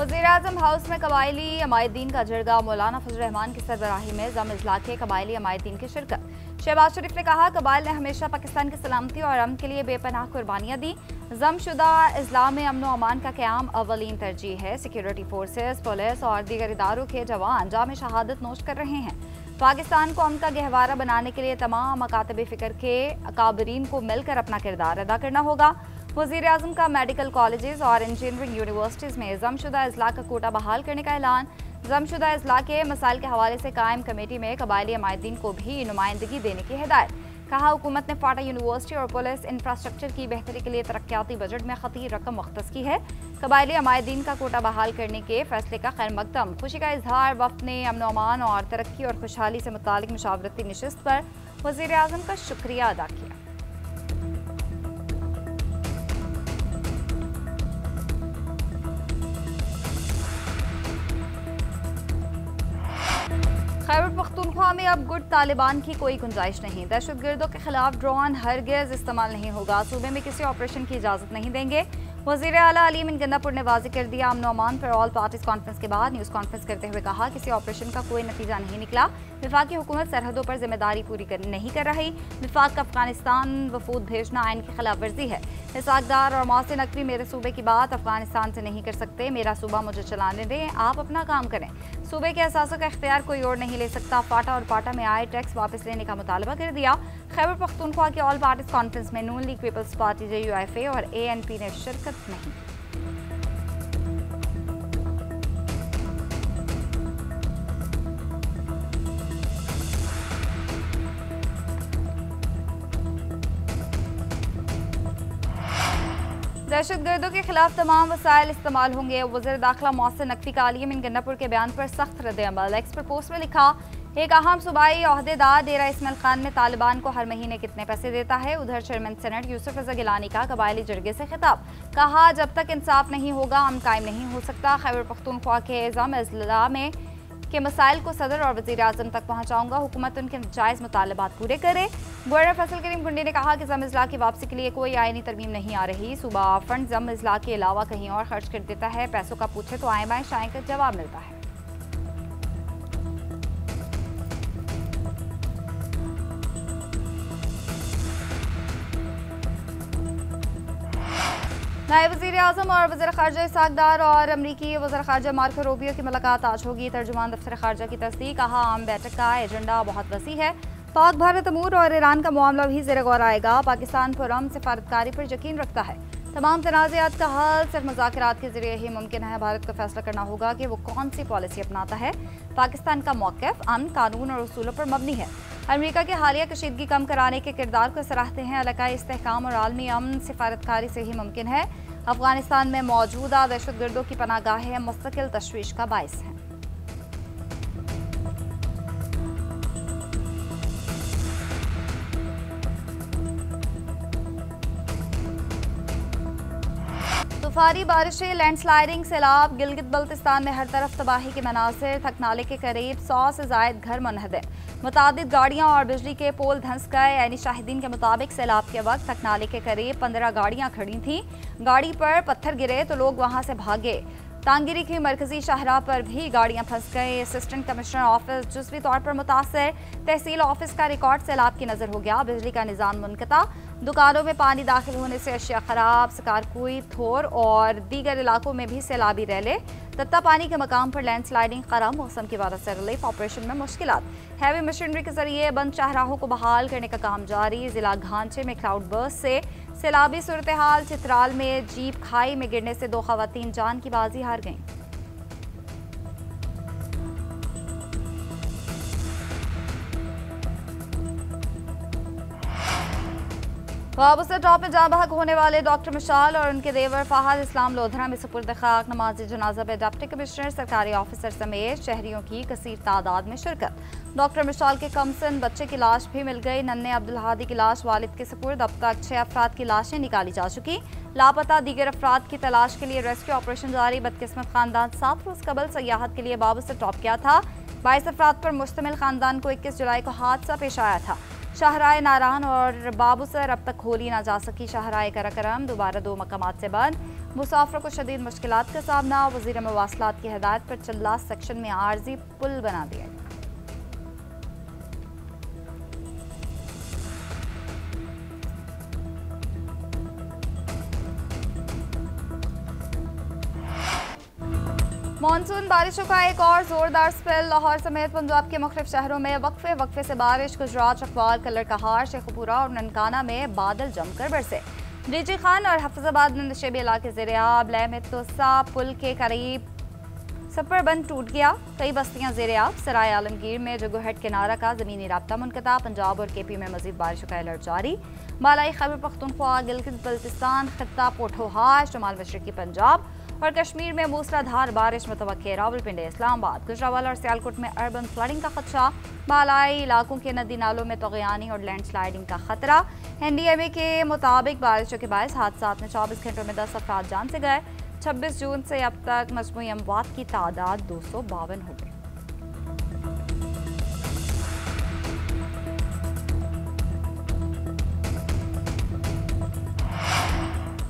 वज़ीर-ए-आज़म हाउस में कबायली अमायदीन का जरगा, मौलाना फजल रहमान की सरबराही में ज़म इजला के कबायली अमायदीन की शिरकत। शहबाज शरीफ ने कहा, कबाइल ने हमेशा पाकिस्तान की सलामती और अमन के लिए बेपनाह कुर्बानियाँ दी। जमशुदा इजला में अमन व अमान का क़याम अव्वलीन तरजीह है। सिक्योरिटी फोर्सेस, पुलिस और दीगर इदारों के जवान जाम शहादत नोश कर रहे हैं। पाकिस्तान को अमन का गहवारा बनाने के लिए तमाम मकातब फ़िक्र के अकाबरीन को मिलकर अपना किरदार अदा करना होगा। वज़ीर-ए-आज़म का मेडिकल कॉलेजेस और इंजीनियरिंग यूनिवर्सिटीज़ में जमशुदा इजला का कोटा बहाल करने का ऐलान। जमशुदा इजला के मसाइल के हवाले से कायम कमेटी में कबायली अमायदीन को भी नुमाइंदगी देने की हिदायत। कहा, हुकूमत ने फाटा यूनिवर्सिटी और पुलिस इंफ्रास्ट्रक्चर की बेहतरी के लिए तरक्याती बजट में खतीर रकम मुख्तस की है। कबायली अमायदीन का कोटा बहाल करने के फैसले का खैर मकदम। खुशी का इजहार। वफ़द ने अमन अमान और तरक्की और खुशहाली से मुतालिक मुशावरती नशिस्त पर वज़ीर-ए-आज़म का शुक्रिया अदा किया। खैबर पख्तूनख्वा में अब गुट तालिबान की कोई गुंजाइश नहीं। दहशतगर्दों के खिलाफ ड्रोन हरगिज़ इस्तेमाल नहीं होगा। सूबे में किसी ऑपरेशन की इजाज़त नहीं देंगे। वज़ीर आला अली अमीन गंडापुर ने वाज़ेह कर दिया। अमन अमान पर ऑल पार्टीज कॉन्फ्रेंस के बाद न्यूज़ कॉन्फ्रेंस करते हुए कहा, किसी ऑपरेशन का कोई नतीजा नहीं निकला। वफाकी हुकूमत सरहदों पर जिम्मेदारी पूरी नहीं कर रही। वफाक का अफगानिस्तान वफूद भेजना आइन की खिलाफ वर्जी है। इसाकदार और मोहसिन नकवी मेरे सूबे की बात अफगानिस्तान से नहीं कर सकते। मेरा सूबा मुझे चलाने दें, आप अपना काम करें। सूबे के एहसासों का इख्तियार कोई और नहीं ले सकता। फाटा और पाटा में आए टैक्स वापस लेने का मुतालबा कर दिया। खैबर पख्तूनख्वा के ऑल पार्टीज कॉन्फ्रेंस में नून लीग, पीपल्स पार्टी, JUIFA और ANP ने शिरकत नहीं। दहशतगर्दों के खिलाफ तमाम वसाइल इस्तेमाल होंगे। वज़ीर दाखिला मोहसिन नकवी का अली अमीन गंडापुर के बयान पर सख्त रद्द-ए-अमल। एक्स पर पोस्ट में लिखा, एक अहम सूबाई ओहदेदार डेरा इस्माइल खान में तालिबान को हर महीने कितने पैसे देता है। उधर चेयरमैन सेनेट यूसुफ रज़ा गिलानी का कबायली जरगे से खिताब। कहा, जब तक इंसाफ नहीं होगा अमन कायम नहीं हो सकता। खैबर पख्तूनख्वा के ज़म इजला में के मसाइल को सदर और वज़ीर-ए-आज़म तक पहुँचाऊँगा। हुकूमत उनके जायज़ मुतालबात पूरे करे। गवर्नर फैसल करीम गुंडी ने कहा कि ज़म इजला की वापसी के लिए कोई आईनी तरमीम नहीं आ रही। सूबा फंड ज़म इजला के अलावा कहीं और खर्च कर देता है। पैसों का पूछे तो आए बाएँ शाएँ का जवाब मिलता है। नायब वज़ीर-ए-आज़म और वज़ीर ख़ारजा इसाकदार और अमरीकी वज़ीर ख़ारजा मार्को रूबियो की मुलाकात आज होगी। तर्जुमान दफ्तर ख़ारजा की तस्दीक। कहा, आम बैठक का एजेंडा बहुत वसी है। पाक भारत अमूर और ईरान का मामला भी ज़ेर गौर आएगा। पाकिस्तान पुरअमन सिफारतकारी पर यकीन रखता है। तमाम तनाज़ात का हल सिर्फ मुज़ाकरात के ज़रिए ही मुमकिन है। भारत को फैसला करना होगा कि वो कौन सी पॉलिसी अपनाता है। पाकिस्तान का मौक़िफ़ अमन, कानून और उसूलों पर मबनी है। अमेरिका की हालिया कशीदगी कम कराने के किरदार को सराहते हैं। इलाकाई इस्तेहकाम और आलमी अमन सिफारतकारी से ही मुमकिन है। अफगानिस्तान में मौजूदा दहशतगर्दों की पनाहगाहें मुस्तकिल तशवीश का बाइस हैं। तूफानी बारिशें, लैंडस्लाइडिंग, सैलाब। गिलगित बल्तिस्तान में हर तरफ तबाही के मनासिर। थकनाले के करीब 100 से ज़ायद घर मुनहदम। मुतादिद गाड़ियाँ और बिजली के पोल धंस गए। यानी शाहिदीन के मुताबिक सैलाब के वक्त थकनाले के करीब 15 गाड़ियाँ खड़ी थीं। गाड़ी पर पत्थर गिरे तो लोग वहाँ से भागे। तांगिरी की मरकजी शाहराह पर भी गाड़ियां फंस गई। असिस्टेंट कमिश्नर ऑफिस जुज़वी तौर पर मुतासर। तहसील ऑफिस का रिकॉर्ड सैलाब की नज़र हो गया। बिजली का निज़ाम मुनक़ता। दुकानों में पानी दाखिल होने से अशिया खराब। सिकारकुई, थोर और दीगर इलाकों में भी सैलाबी रैले। तत्ता पानी के मकाम पर लैंडस्लाइडिंग खराब। मौसम की वजह से रिलीफ ऑपरेशन में मुश्किलात। हैवी मशीनरी के जरिए बंद शाहराहों को बहाल करने का काम जारी। जिला घांचे में क्लाउड बर्स्ट से सैलाबी सूरत हाल। चित्राल में जीप खाई में गिरने से 2 खवातीन जान की बाजी हार गईं। वाबस्ता टॉप में जाँ बहक होने वाले डॉक्टर मिशाल और उनके देवर फहद इस्लाम लोधरा में सुपुर्द खाक। नमाज जनाजा में डिप्टी कमिश्नर, सरकारी ऑफिसर समेत शहरियों की कसीर तादाद में शिरकत। डॉक्टर मिशाल के कमसन बच्चे की लाश भी मिल गई। नन्हे अब्दुल हादी की लाश वालिद के सुपुर्द। अब तक 6 अफराद की लाशें निकाली जा चुकी। लापता दीगर अफराद की तलाश के लिए रेस्क्यू ऑपरेशन जारी। बदकिस्मत खानदान 7 रोज कबल सयाहत के लिए वाबस्ता टॉप किया था। 22 अफराद पर मुश्तमिल खानदान को 21 जुलाई को हादसा पेश आया था। शाहराए नारान और बाबूसर अब तक खोली ना जा सकी। शाहराए कराकरम दोबारा 2 मकामात से बंद। मुसाफिरों को शदीद मुश्किलात का सामना। वज़ीर मवासलात की हिदायत पर चिल्ला सेक्शन में आर्जी पुल बना दिया गया। मानसून बारिशों का एक और जोरदार स्पेल। लाहौर समेत पंजाब के मुख्तलिफ शहरों में वक्फे वक्फे से बारिश। गुजरात, चकवाल, कल्लर कहार, शेखपुरा और ननकाना में बादल जमकर बरसे। डीजी खान और हफीजाबाद में नशेबी इलाके ज़ेर-ए-आब। लय में तोसा पुल के करीब सफर बंद टूट गया। कई बस्तियां ज़ेर-ए-आब। सराय आलमगीर में जगोहेट किनारा का ज़मीनी राब्ता मुनक़ता। पंजाब और KP में मजीद बारिशों का अलर्ट जारी। मालाई खैबर पख्तूनख्वा, गिलगित बल्तिस्तान, खित्ता पोठोहार, शुमाल मशरक़ी पंजाब और कश्मीर में मूसलाधार बारिश मुतवक्के। रावलपिंडी, इस्लामाबाद, गुजरावाला और सियालकोट में अर्बन फ्लडिंग का खदशा। बालाई इलाकों के नदी नालों में तग़यानी और लैंडस्लाइडिंग का खतरा। NDMA के मुताबिक बारिशों के बायस हादसात में 24 घंटों में 10 अफराद जान से गए। 26 जून से अब तक मजमूई अमवात की तादाद 252 हो गई।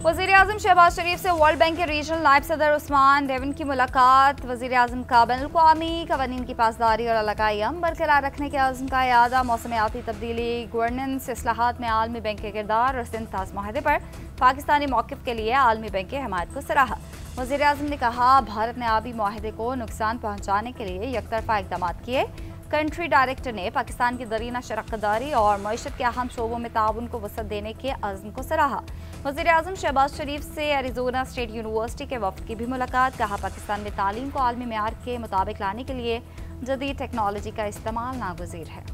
वज़ीर-ए-आज़म शहबाज शरीफ से वर्ल्ड बैंक के रीजनल नायब सदर उस्मान डेवन की मुलाकात। वज़ीर-ए-आज़म का बैनुल-अक़वामी क़वानीन की पासदारी और इलाकाई अमन बरकरार रखने के आज़म का यादा। मौसमियाती तब्दीली, गवर्नेंस, इस्लाहात में आलमी बैंक के किरदार और सिंध ताज़ माहदे पर पाकिस्तानी मौक़िफ़ के लिए आलमी बैंक की हमायत को सराहा। वज़ीर-ए-आज़म ने कहा, भारत ने आबी माहदे को नुकसान पहुँचाने के लिए यकतरफ़ा इक़दाम किए। कंट्री डायरेक्टर ने पाकिस्तान की दरीना शराकतदारी और मईशत के अहम शोबों में ताउन को वसअत देने के अज़्म को सराहा। वज़ीर-ए-आज़म शहबाज शरीफ से एरिज़ोना स्टेट यूनिवर्सिटी के वफ़द की भी मुलाकात। कहा, पाकिस्तान में तालीम को आलमी मेयार के मुताबिक लाने के लिए जदीद टेक्नोलॉजी का इस्तेमाल नागुज़ीर है।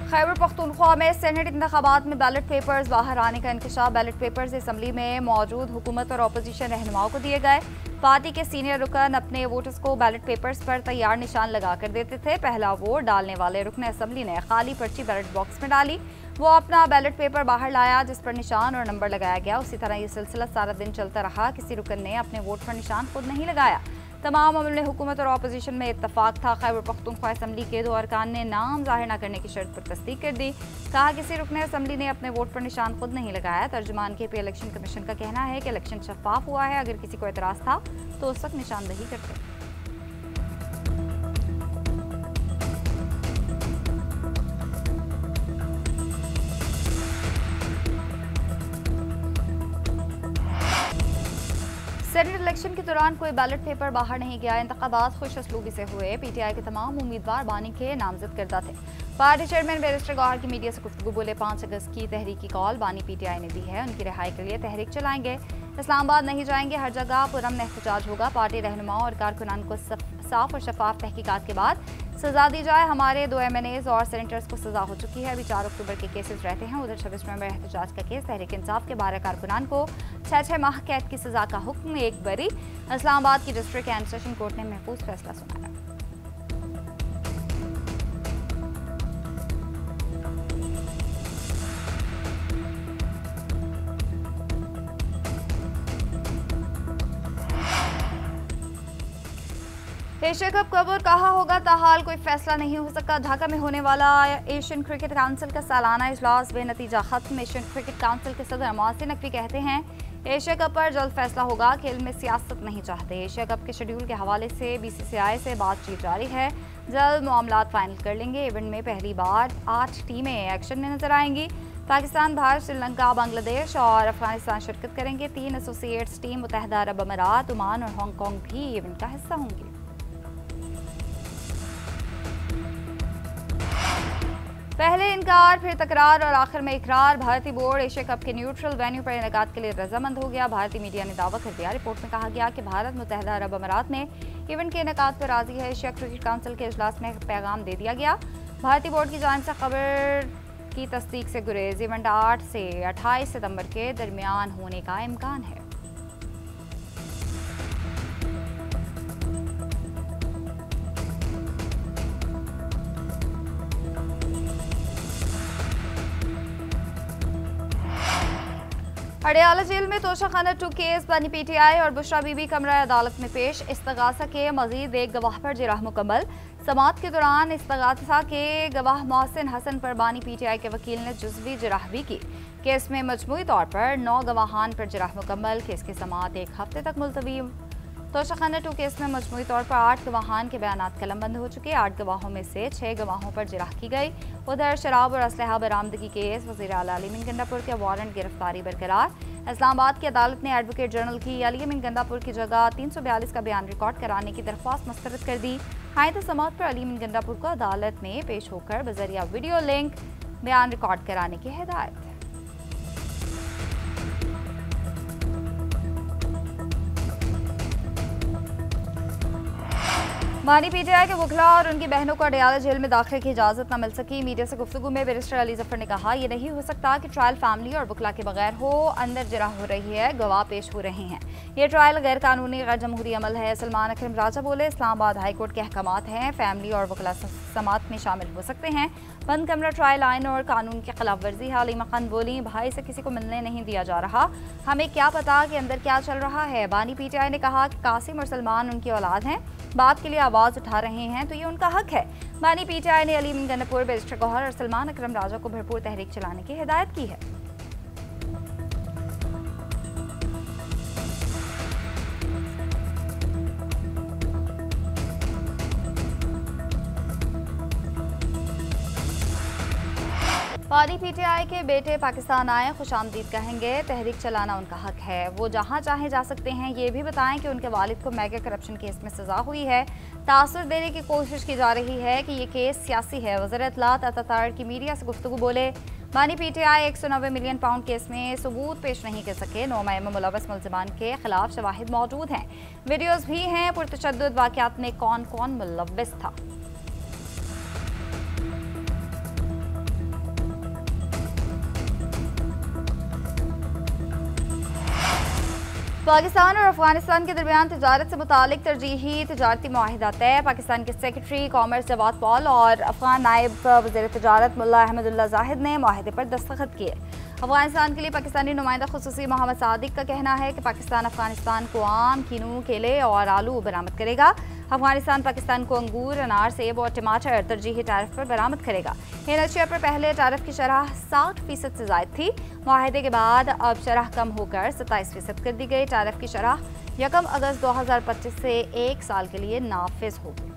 खैबर पख्तूनख्वा में सेनेट इंतखाबात में बैलेट पेपर्स बाहर आने का इंकशाफ। बैलेट पेपर्स असम्बली में मौजूद हुकूमत और अपोजिशन रहनुमाओं को दिए गए। पार्टी के सीनियर रुकन अपने वोटर्स को बैलेट पेपर्स पर तैयार निशान लगा कर देते थे। पहला वोट डालने वाले रुकन असम्बली ने खाली पर्ची बैलेट बॉक्स में डाली। वो अपना बैलेट पेपर बाहर लाया जिस पर निशान और नंबर लगाया गया। उसी तरह ये सिलसिला सारा दिन चलता रहा। किसी रुकन ने अपने वोट पर निशान खुद नहीं लगाया। तमाम अमले हुकूमत और अपोजिशन में इत्तफाक था। खैबर पख्तूनख्वा असम्बली के 2 अरकान ने नाम जाहिर न करने की शर्त पर तस्दीक कर दी। कहा, किसी रुकन असम्बली ने अपने वोट पर निशान खुद नहीं लगाया। तर्जुमान KP इलेक्शन कमीशन का कहना है कि इलेक्शन शफाफ हुआ है। अगर किसी को एतराज़ था तो उस वक्त निशानदही करते। सेनेट इलेक्शन के दौरान कोई बैलेट पेपर बाहर नहीं गया। इंतखाबात खुश असलूबी से हुए। PTI के तमाम उम्मीदवार बानी के नामजद करदा थे। पार्टी चेयरमैन बैरिस्टर गौहर की मीडिया से गुफ्तगू बोले, 5 अगस्त की तहरीक की कॉल बानी PTI ने दी है। उनकी रिहाई के लिए तहरीक चलाएंगे। इस्लामाबाद नहीं जाएंगे। हर जगह पुरअमन एहतजाज होगा। पार्टी रहनुमाओं और कारकुनान को साफ और शफाफ तहकीकात के बाद सजा दी जाए। हमारे 2 MNAs और सेनेटर्स को सजा हो चुकी है। अभी 4 अक्टूबर के केसेस रहते हैं। उधर 26 नवंबर एहतजाज का केस। तहरीक इंसाफ के 12 कारकुनान को 6 माह कैद की सजा का हुक्म, 1 बरी। इस्लामाबाद की डिस्ट्रिक्ट एंड सेशन कोर्ट ने महफूज फैसला सुनाया। एशिया कप कब और कहाँ होगा, ताहाल कोई फैसला नहीं हो सका। ढाका में होने वाला एशियन क्रिकेट काउंसिल का सालाना इजलास बेनतीजा खत्म। एशियन क्रिकेट काउंसिल के सदर मोहसिन नकवी कहते हैं, एशिया कप पर जल्द फैसला होगा। खेल में सियासत नहीं चाहते। एशिया कप के शेड्यूल के हवाले से BCCI से बातचीत जारी है। जल्द मामलात फाइनल कर लेंगे। इवेंट में पहली बार 8 टीमें एक्शन में नजर आएंगी। पाकिस्तान, भारत, श्रीलंका, बांग्लादेश और अफगानिस्तान शिरकत करेंगे। 3 एसोसिएट्स टीम मुत्तहिदा अरब अमीरात, ओमान और हांगकांग भी इवेंट का हिस्सा होंगी। पहले इनकार, फिर तकरार और आखिर में इकरार। भारतीय बोर्ड एशिया कप के न्यूट्रल वेन्यू पर इनेकाद के लिए रजामंद हो गया। भारतीय मीडिया ने दावा कर दिया। रिपोर्ट में कहा गया कि भारत, मुत्तहिदा अरब अमीरात ने इवेंट के इनेकाद पर राजी है। एशिया क्रिकेट काउंसिल के इजलास में पैगाम दे दिया गया। भारतीय बोर्ड की जानिब से खबर की तस्दीक से गुरेज। इवेंट 8 से 28 सितंबर के दरमियान होने का इम्कान है। अडयाला जेल में तोशाखाना 2 केस बनी पीटीआई और बुशरा बीबी कमरा अदालत में पेश। इस्तगासा के मजीद एक गवाह पर जिरह मुकम्मल। समाअत के दौरान इस्तगासा के गवाह मोहसिन हसन पर बानी पीटीआई के वकील ने जुज़वी जिरहवी की। केस में मजमूई तौर पर 9 गवाहान पर जिरह मुकम्मल। केस की समाअत 1 हफ्ते तक मुलतवी। तोशाखाना 2 केस में मजमूई तौर पर 8 गवाहान के बयानात कलमबंद हो चुके। 8 गवाहों में से 6 गवाहों पर जिरह की गई। उधर शराब और असलहा बरामदगी केस वज़ीर आला अली अमीन गंडापुर के वारंट गिरफ्तारी बरकरार। इस्लामाबाद की अदालत ने एडवोकेट जनरल की अली अमीन गंडापुर की जगह 342 का बयान रिकॉर्ड कराने की दरख्वास्त मुस्तरद कर दी। हायद समाअत पर अली अमीन गंडापुर को अदालत में पेश होकर बजरिया वीडियो लिंक बयान रिकॉर्ड कराने की हिदायत। बानी पीटीआई के वकला और उनकी बहनों को अडयाला जेल में दाखिले की इजाज़त न मिल सकी। मीडिया से गुफ्तगू में बैरिस्टर अली जफर ने कहा, यह नहीं हो सकता कि ट्रायल फैमिली और वकला के बगैर हो। अंदर जिरह हो रही है, गवाह पेश हो रहे हैं। ये ट्रायल गैर कानूनी गैर जमहूरी अमल है। सलमान अकरम राजा बोले, इस्लामाबाद हाई कोर्ट के अहकामात हैं, फैमिली और वकला समाअत में शामिल हो सकते हैं। बंद कमरा ट्रायल आइन और कानून की खिलाफ वर्जी है। अलीमा खान बोली, भाई से किसी को मिलने नहीं दिया जा रहा, हमें क्या पता कि अंदर क्या चल रहा है। बानी पीटीआई ने कहा कि कासिम और सलमान उनकी औलाद हैं, बात के लिए आवाज़ उठा रहे हैं तो ये उनका हक है। बानी पीटीआई ने अली अमीन गंडापुर, बैरिस्टर गौहर और सलमान अकरम राजा को भरपूर तहरीक चलाने की हिदायत की है। बानी पीटीआई के बेटे पाकिस्तान आए, खुशामदीद कहेंगे, तहरीक चलाना उनका हक है, वो जहां चाहे जा सकते हैं। ये भी बताएं कि उनके वालिद को मेगा करप्शन केस में सजा हुई है। तासुर देने की कोशिश की जा रही है कि ये केस सियासी है। वज़ीर इत्तलात अतातार की मीडिया से गुफ्तगू बोले, बानी पीटीआई 190 मिलियन पाउंड केस में सबूत पेश नहीं कर सके। 9 मई में मुलव्वस मुल्ज़िमान के खिलाफ शवाहिद मौजूद हैं, वीडियोज़ भी हैं। पुरतशद्दुद वाक़यात में कौन कौन मुलव्वस था। पाकिस्तान और अफगानिस्तान के दरमियान तजारत से मुतालिक तरजीही तजारती मुआहिदा तय। पाकिस्तान के सेक्रेटरी कॉमर्स जवाद पॉल और अफगान नायब वज़ीर तजारत मुल्ला अहमदुल्ला जाहिद ने मुआहिदे पर दस्तखत किए। अफगानिस्तान के लिए पाकिस्तानी नुमाइंदा खुसूसी मोहम्मद सादिक का कहना है कि पाकिस्तान अफगानिस्तान को आम, किनू, केले और आलू बरामद करेगा। अफगानिस्तान पाकिस्तान को अंगूर, अनार, सेब और टमाटर तरजीही टैरिफ पर बरामद करेगा। इन अशिया पर पहले टैरिफ की शरह 60% से ज़ायद थी। मुआहिदे के बाद अब शरह कम होकर 27% कर दी गई। टैरिफ की शरह 1 अगस्त 2025 से 1 साल के लिए नाफिज होगी।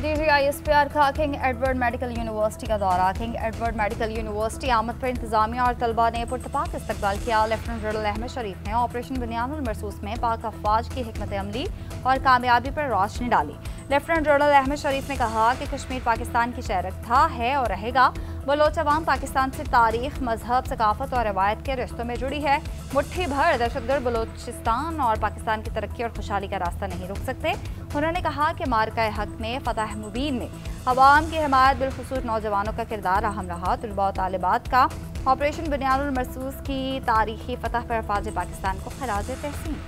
DGISPR का किंग एडवर्ड मेडिकल यूनिवर्सिटी का दौरा। किंग एडवर्ड मेडिकल यूनिवर्सिटी आमद पर इंतजामिया और तलबा ने पुरतपाक इस्तकबाल किया। लेफ्टिनेंट जनरल अहमद शरीफ ने ऑपरेशन बुनियानुल मरसूस में पाक अफवाज की हिकमत अमली और कामयाबी पर रोशनी डाली। लेफ्टिनेंट जनरल अहमद शरीफ ने कहा कि कश्मीर पाकिस्तान की शहरत था, है और रहेगा। बलोच अवाम पाकिस्तान से तारीख, मजहब, सकाफत और रवायत के रिश्तों में जुड़ी है। मुट्ठी भर दहशतगर्द बलोचिस्तान और पाकिस्तान की तरक्की और खुशहाली का रास्ता नहीं रोक सकते। उन्होंने कहा कि मार्का हक में फतह मुबीन में अवाम की हिमायत, बिलखुसूस नौजवानों का किरदार अहम रहा। तलबा और तालिबात का ऑपरेशन बुनियानुल मरसूस की तारीखी फतह पर अफवाज पाकिस्तान को खराज तहसीन।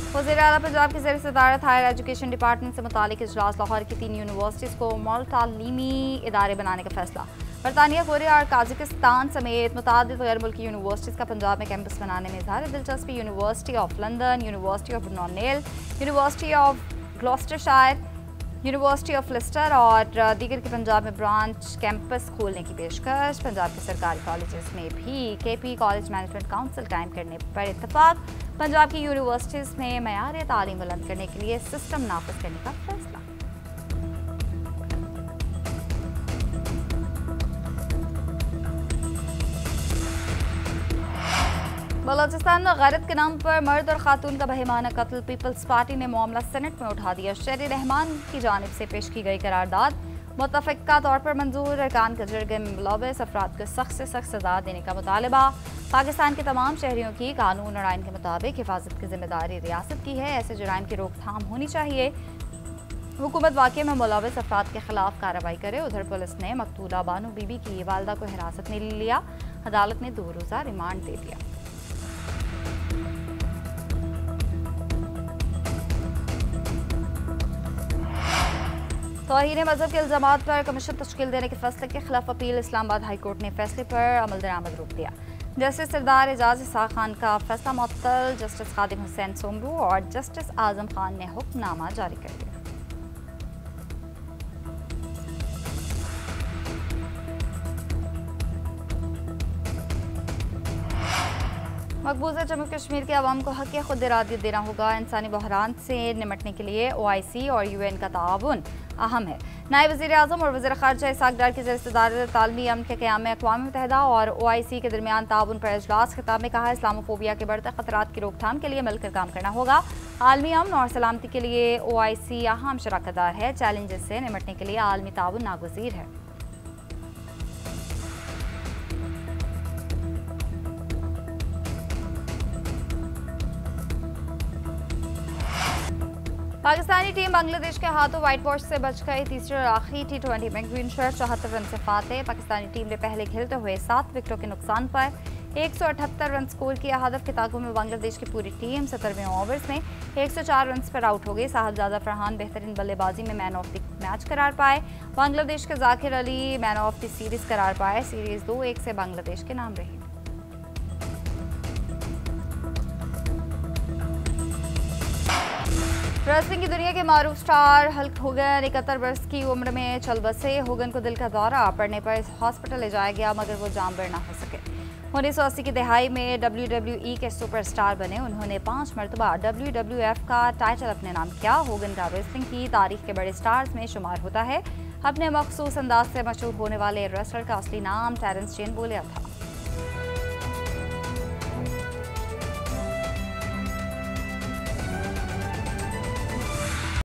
वज़ीर आला पंजाब की ज़ेर सदारत हायर एजुकेशन डिपार्टमेंट से मुतालिक इजलास। लाहौर की 3 यूनिवर्सिटीज़ को मॉल तालीमी इदारे बनाने का फैसला। बरतानिया, कोरिया और काज़ाकिस्तान समेत मुतादिद गैर मुल्की यूनिवर्सिटीज़ का पंजाब में कैंपस बनाने में इज़हार दिलचस्पी। University of London, university of Brunel, university of Gloucestershire, university of Leicester और दीगर के पंजाब में ब्रांच कैंपस खोलने की पेशकश। पंजाब के सरकारी कॉलेजेस में भी KP कॉलेज मैनेजमेंट काउंसिल कायम करने पर इत्तफाक। पंजाब की यूनिवर्सिटीज़ में मयार तालीम बुलंद करने के लिए सिस्टम नाफिज करने का फैसला। बलोचिस्तान में गैरत के नाम पर मर्द और खातून का बहिमाना कत्ल। पीपल्स पार्टी ने मामला सेनेट में उठा दिया। शहरी रहमान की जानिब से पेश की गई करारदाद मुतफ़िक़ा तौर पर मंजूर। अरकान के जरगे में मुलव्वस अफराद को सख्त से सख्त सजा देने का मुतालबा। पाकिस्तान के तमाम शहरियों की कानून और आइन के मुताबिक हिफाजत की जिम्मेदारी रियासत की है। ऐसे जुराइम की रोकथाम होनी चाहिए। हुकूमत वाक़े में मुलव्वस अफराद के खिलाफ कार्रवाई करे। उधर पुलिस ने मकतूला बानो बीबी की वालदा को हिरासत में ले लिया। अदालत ने 2 रोज़ा रिमांड दे दिया। तौहीन मजहब के इल्जामात पर कमीशन तश्कील देने के फैसले के खिलाफ अपील। इस्लामाबाद हाई कोर्ट ने फैसले पर अमल दरामद रोक दिया। जस्टिस सरदार एजाज इसाक खान का फैसला मुअत्तल। जस्टिस खादिम हुसैन सोमरू और जस्टिस आजम खान ने हुक्मनामा जारी कर दिया। मकबूजा जम्मू कश्मीर के अवाम को हक़ खुद इरादियत देना होगा। इंसानी बहरान से निमटने के लिए OIC और UN का ताउन अहम है। नायब वज़ीर आज़म और वज़ीर ख़ारजा इसाक डार की ज़रिए तालमी अमन के क़याम में अक़वाम मुत्तहिदा और OIC के दरमियान ताउन पर इजलास। खिताब में कहा, इस्लामोफोबिया के बढ़ते ख़तरात की रोकथाम के लिए मिलकर काम करना होगा। आलमी अमन और सलामती के लिए OIC अहम शराकतदार है। चैलेंजेस से निमटने के लिए आलमी ताउन नागुज़ीर है। पाकिस्तानी टीम बांग्लादेश के हाथों व्हाइट वॉश से बच गई। तीसरे और आखिरी T20 में ग्रीन शर्ट 74 रन से फाते। पाकिस्तानी टीम ने पहले खेलते हुए 7 विकेटों के नुकसान पर 178 रन स्कोर किया। हदफ के ताकों में बांग्लादेश की पूरी टीम 17वें ओवर्स में 104 रन पर आउट हो गई। साहिबजादा फरहान बेहतरीन बल्लेबाजी में मैन ऑफ द मैच करार पाए। बांग्लादेश के Zakir Ali man of the series करार पाए। सीरीज 2-1 से बांग्लादेश के नाम रही। रेसलिंग की दुनिया के मारूफ स्टार हल्क होगन 71 वर्ष की उम्र में चल बसे। होगन को दिल का दौरा पड़ने पर हॉस्पिटल ले जाया गया, मगर वो जामबर ना हो सके। 1980 की दहाई में WWE के सुपरस्टार बने। उन्होंने 5 मरतबा WWF का टाइटल अपने नाम किया। होगन का रेसलिंग की तारीख के बड़े स्टार्स में शुमार होता है। अपने मखसूस अंदाज से मशहूर होने वाले रेसलर का असली नाम टेरेंस चेन बोलिया था।